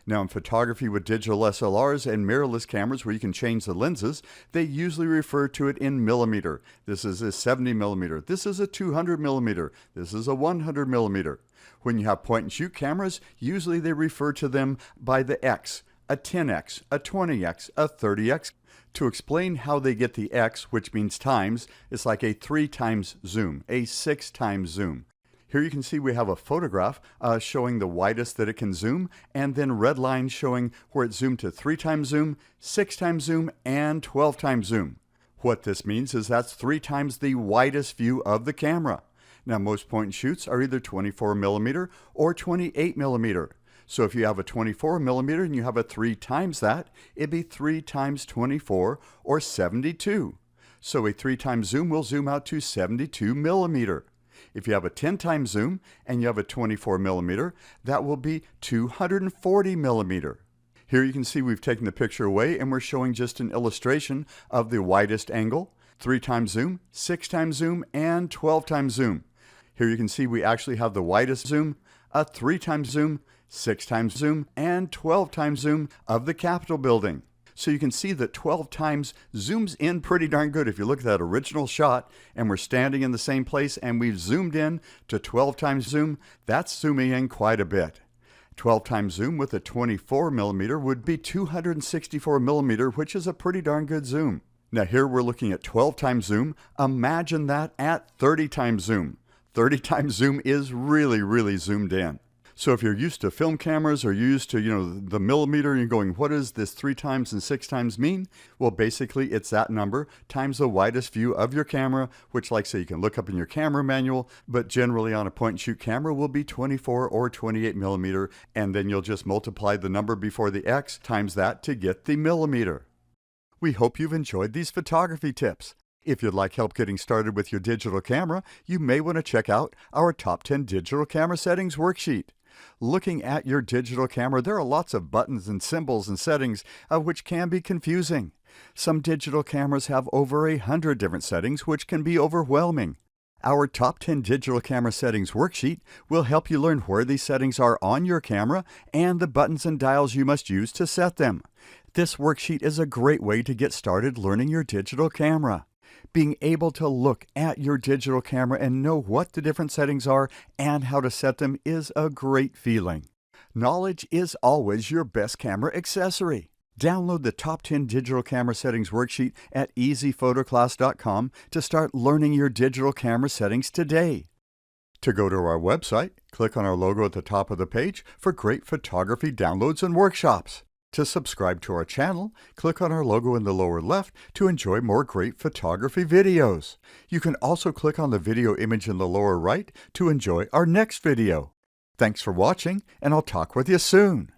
Now in photography with digital SLRs and mirrorless cameras where you can change the lenses, they usually refer to it in millimeter. This is a 70 millimeter. This is a 200 millimeter. This is a 100 millimeter. When you have point and shoot cameras, usually they refer to them by the X, a 10X, a 20X, a 30X. To explain how they get the X, which means times, it's like a 3 times zoom, a 6 times zoom. Here you can see we have a photograph showing the widest that it can zoom, and then red lines showing where it zoomed to 3 times zoom, 6 times zoom, and 12 times zoom. What this means is that's 3 times the widest view of the camera. Now most point and shoots are either 24 millimeter or 28 millimeter. So if you have a 24 millimeter and you have a 3 times that, it'd be 3 times 24 or 72. So a 3 times zoom will zoom out to 72 millimeter. If you have a 10 times zoom and you have a 24 millimeter, that will be 240 millimeter. Here you can see we've taken the picture away and we're showing just an illustration of the widest angle, 3 times zoom, 6 times zoom, and 12 times zoom. Here you can see we actually have the widest zoom, a 3 times zoom, 6 times zoom, and 12 times zoom of the Capitol building. So you can see that 12 times zooms in pretty darn good. If you look at that original shot and we're standing in the same place and we've zoomed in to 12 times zoom, that's zooming in quite a bit. 12 times zoom with a 24 millimeter would be 264 millimeter, which is a pretty darn good zoom. Now here we're looking at 12 times zoom. Imagine that at 30 times zoom. 30 times zoom is really zoomed in. So if you're used to film cameras or you're used to, the millimeter, and you're going, what does this 3 times and 6 times mean? Well, basically it's that number times the widest view of your camera, which like say you can look up in your camera manual, but generally on a point and shoot camera will be 24 or 28 millimeter. And then you'll just multiply the number before the X times that to get the millimeter. We hope you've enjoyed these photography tips. If you'd like help getting started with your digital camera, you may want to check out our Top 10 Digital Camera Settings worksheet. Looking at your digital camera, there are lots of buttons and symbols and settings which can be confusing. Some digital cameras have over 100 different settings, which can be overwhelming. Our Top 10 Digital Camera Settings worksheet will help you learn where these settings are on your camera and the buttons and dials you must use to set them. This worksheet is a great way to get started learning your digital camera. Being able to look at your digital camera and know what the different settings are and how to set them is a great feeling. Knowledge is always your best camera accessory. Download the Top 10 Digital Camera Settings worksheet at easyphotoclass.com to start learning your digital camera settings today. To go to our website, click on our logo at the top of the page for great photography downloads and workshops. To subscribe to our channel, click on our logo in the lower left to enjoy more great photography videos. You can also click on the video image in the lower right to enjoy our next video. Thanks for watching, and I'll talk with you soon.